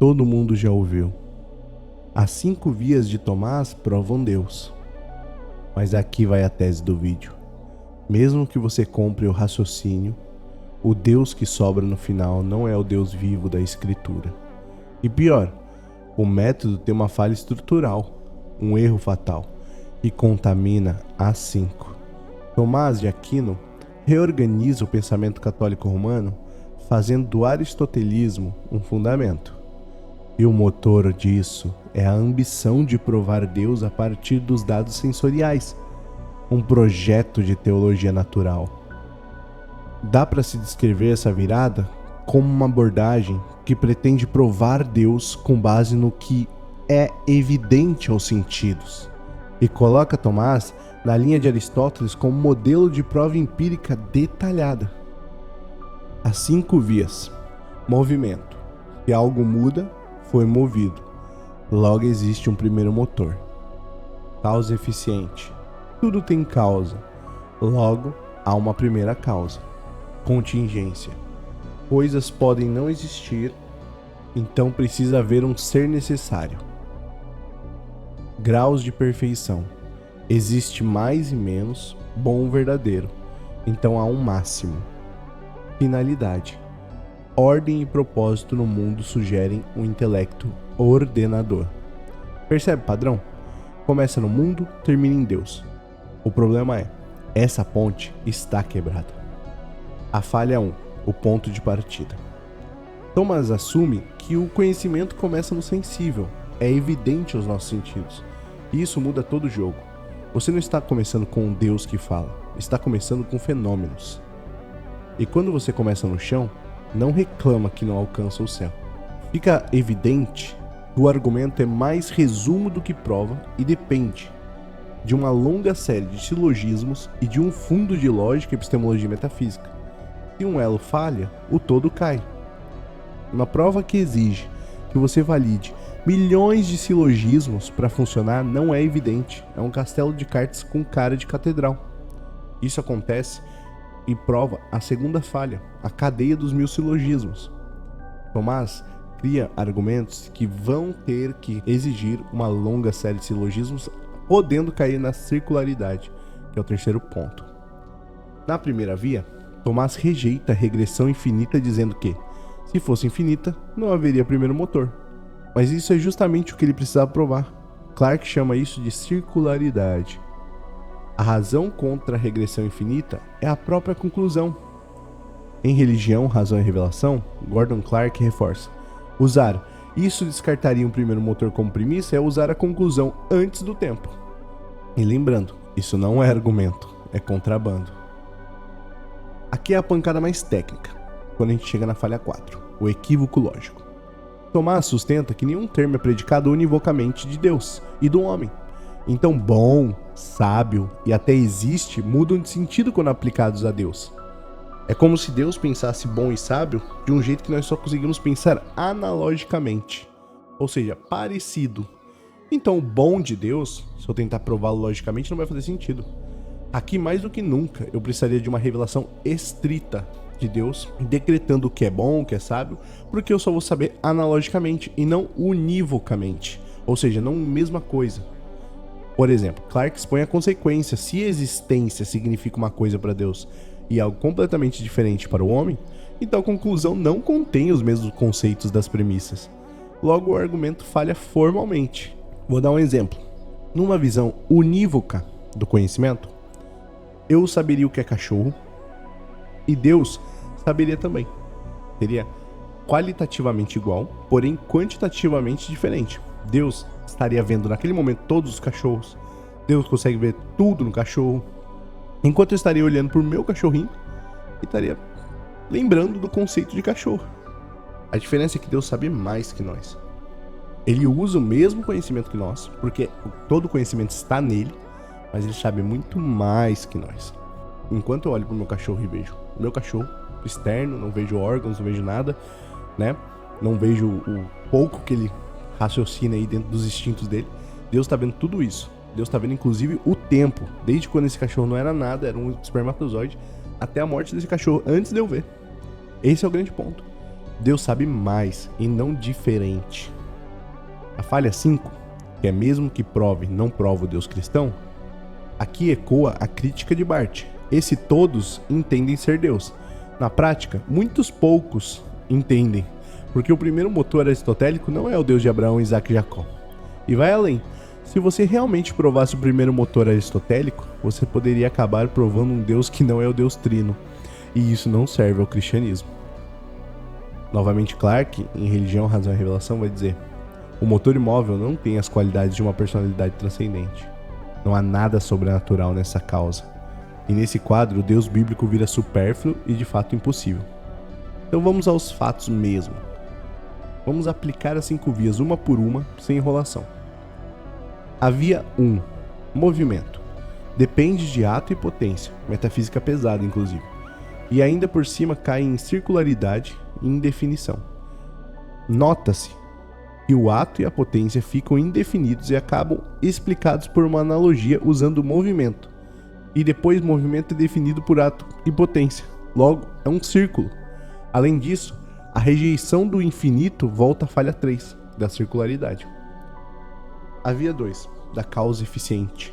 todo mundo já ouviu. As 5 vias de Tomás provam Deus. Mas aqui vai a tese do vídeo. Mesmo que você compre o raciocínio, o Deus que sobra no final não é o Deus vivo da Escritura. E pior, o método tem uma falha estrutural, um erro fatal, que contamina as 5. Tomás de Aquino reorganiza o pensamento católico romano, fazendo do aristotelismo um fundamento. E o motor disso é a ambição de provar Deus a partir dos dados sensoriais, um projeto de teologia natural. Dá para se descrever essa virada como uma abordagem que pretende provar Deus com base no que é evidente aos sentidos, e coloca Tomás na linha de Aristóteles como modelo de prova empírica detalhada. As 5 vias. Movimento. Se algo muda, foi movido. Logo existe um primeiro motor. Causa eficiente. Tudo tem causa. Logo, há uma primeira causa. Contingência. Coisas podem não existir, então precisa haver um ser necessário. Graus de perfeição. Existe mais e menos, bom ou verdadeiro, então há um máximo. Finalidade. Ordem e propósito no mundo sugerem um intelecto ordenador. Percebe o padrão? Começa no mundo, termina em Deus. O problema é, essa ponte está quebrada. A falha 1, o ponto de partida. Thomas assume que o conhecimento começa no sensível, é evidente aos nossos sentidos. E isso muda todo o jogo. Você não está começando com um Deus que fala, está começando com fenômenos. E quando você começa no chão, não reclama que não alcança o céu. Fica evidente que o argumento é mais resumo do que prova e depende de uma longa série de silogismos e de um fundo de lógica, epistemologia e metafísica. Se um elo falha, o todo cai. Uma prova que exige que você valide milhões de silogismos para funcionar não é evidente. É um castelo de cartas com cara de catedral. Isso acontece e prova a segunda falha, a cadeia dos 1000 silogismos. Tomás cria argumentos que vão ter que exigir uma longa série de silogismos, podendo cair na circularidade, que é o terceiro ponto. Na primeira via, Tomás rejeita a regressão infinita, dizendo que, se fosse infinita, não haveria primeiro motor. Mas isso é justamente o que ele precisava provar. Clarke chama isso de circularidade. A razão contra a regressão infinita é a própria conclusão. Em Religião, Razão e Revelação, Gordon Clarke reforça: usar isso descartaria um primeiro motor como premissa é usar a conclusão antes do tempo. E lembrando, isso não é argumento, é contrabando. Aqui é a pancada mais técnica, quando a gente chega na falha 4, o equívoco lógico. Tomás sustenta que nenhum termo é predicado univocamente de Deus e do homem. Então bom, sábio e até existe mudam de sentido quando aplicados a Deus. É como se Deus pensasse bom e sábio de um jeito que nós só conseguimos pensar analogicamente, ou seja, parecido. Então o bom de Deus, se eu tentar prová-lo logicamente, não vai fazer sentido. Aqui mais do que nunca eu precisaria de uma revelação estrita de Deus, decretando o que é bom, o que é sábio, porque eu só vou saber analogicamente e não univocamente, ou seja, não a mesma coisa. Por exemplo, Clarke expõe a consequência: se existência significa uma coisa para Deus e algo completamente diferente para o homem, então a conclusão não contém os mesmos conceitos das premissas. Logo, o argumento falha formalmente. Vou dar um exemplo. Numa visão unívoca do conhecimento, eu saberia o que é cachorro e Deus saberia também. Seria qualitativamente igual, porém quantitativamente diferente. Deus estaria vendo naquele momento todos os cachorros. Deus consegue ver tudo no cachorro, enquanto eu estaria olhando pro meu cachorrinho e estaria lembrando do conceito de cachorro. A diferença é que Deus sabe mais que nós. Ele usa o mesmo conhecimento que nós, porque todo o conhecimento está nele, mas ele sabe muito mais que nós. Enquanto eu olho pro meu cachorro e vejo o meu cachorro externo, não vejo órgãos, não vejo nada, né? Não vejo o pouco que ele raciocina aí dentro dos instintos dele. Deus tá vendo tudo isso. Deus tá vendo inclusive o tempo, desde quando esse cachorro não era nada, era um espermatozoide, até a morte desse cachorro, antes de eu ver. Esse é o grande ponto. Deus sabe mais e não diferente. A falha 5, que é mesmo que prove, não prova o Deus cristão, aqui ecoa a crítica de Barth. Esse todos entendem ser Deus. Na prática, muitos poucos entendem, porque o primeiro motor aristotélico não é o Deus de Abraão, Isaac e Jacó. E vai além. Se você realmente provasse o primeiro motor aristotélico, você poderia acabar provando um Deus que não é o Deus trino. E isso não serve ao cristianismo. Novamente, Clarke, em Religião, Razão e Revelação, vai dizer: o motor imóvel não tem as qualidades de uma personalidade transcendente. Não há nada sobrenatural nessa causa. E nesse quadro, o Deus bíblico vira supérfluo e de fato impossível. Então vamos aos fatos mesmo. Vamos aplicar as 5 vias uma por uma, sem enrolação. A via 1, movimento. Depende de ato e potência, metafísica pesada inclusive. E ainda por cima cai em circularidade e indefinição. Nota-se que o ato e a potência ficam indefinidos e acabam explicados por uma analogia usando o movimento. E depois movimento é definido por ato e potência. Logo, é um círculo. Além disso, a rejeição do infinito volta à falha 3, da circularidade. A via 2, da causa eficiente.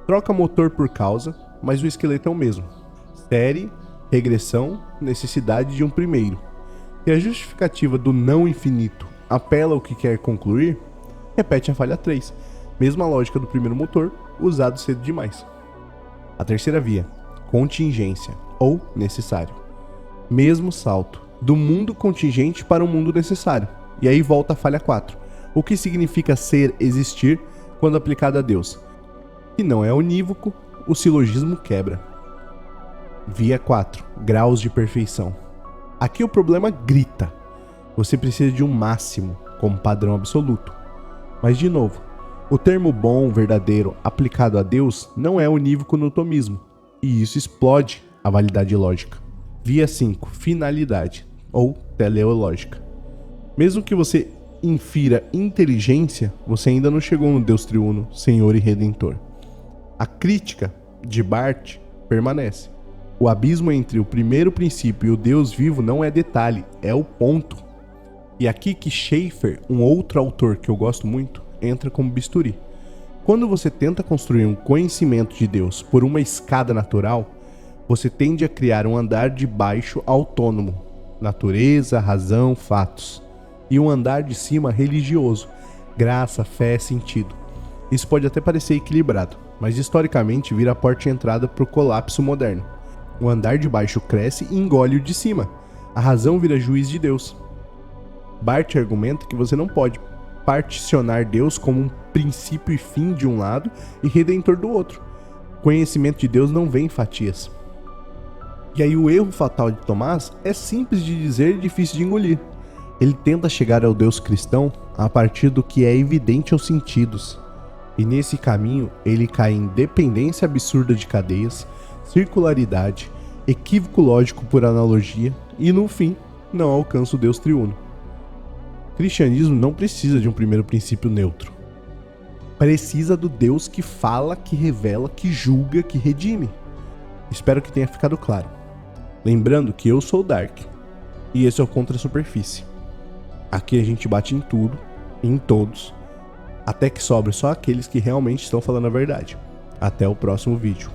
Troca motor por causa, mas o esqueleto é o mesmo. Série, regressão, necessidade de um primeiro. Se a justificativa do não infinito apela ao que quer concluir, repete a falha 3, mesma lógica do primeiro motor, usado cedo demais. A terceira via, contingência, ou necessário. Mesmo salto, do mundo contingente para o mundo necessário. E aí volta a falha 4. O que significa ser, existir, quando aplicado a Deus? Se não é unívoco, o silogismo quebra. Via 4, graus de perfeição. Aqui o problema grita. Você precisa de um máximo como padrão absoluto. Mas de novo, o termo bom, verdadeiro, aplicado a Deus não é unívoco no tomismo, e isso explode a validade lógica. Via 5, finalidade, ou teleológica. Mesmo que você infira inteligência, você ainda não chegou no Deus triuno, Senhor e Redentor. A crítica de Barth permanece. O abismo entre o primeiro princípio e o Deus vivo não é detalhe, é o ponto. E aqui que Schaeffer, um outro autor que eu gosto muito, entra como bisturi. Quando você tenta construir um conhecimento de Deus por uma escada natural, você tende a criar um andar de baixo autônomo, natureza, razão, fatos, e um andar de cima religioso, graça, fé, sentido. Isso pode até parecer equilibrado, mas historicamente vira a porta de entrada para o colapso moderno. O andar de baixo cresce e engole o de cima. A razão vira juiz de Deus. Barth argumenta que você não pode particionar Deus como um princípio e fim de um lado e redentor do outro. O conhecimento de Deus não vem em fatias. E aí o erro fatal de Tomás é simples de dizer e difícil de engolir. Ele tenta chegar ao Deus cristão a partir do que é evidente aos sentidos. E nesse caminho ele cai em dependência absurda de cadeias, circularidade, equívoco lógico por analogia e no fim não alcança o Deus triuno. O cristianismo não precisa de um primeiro princípio neutro. Precisa do Deus que fala, que revela, que julga, que redime. Espero que tenha ficado claro. Lembrando que eu sou o Dark e esse é o Contra a Superfície. Aqui a gente bate em tudo, em todos, até que sobre só aqueles que realmente estão falando a verdade. Até o próximo vídeo.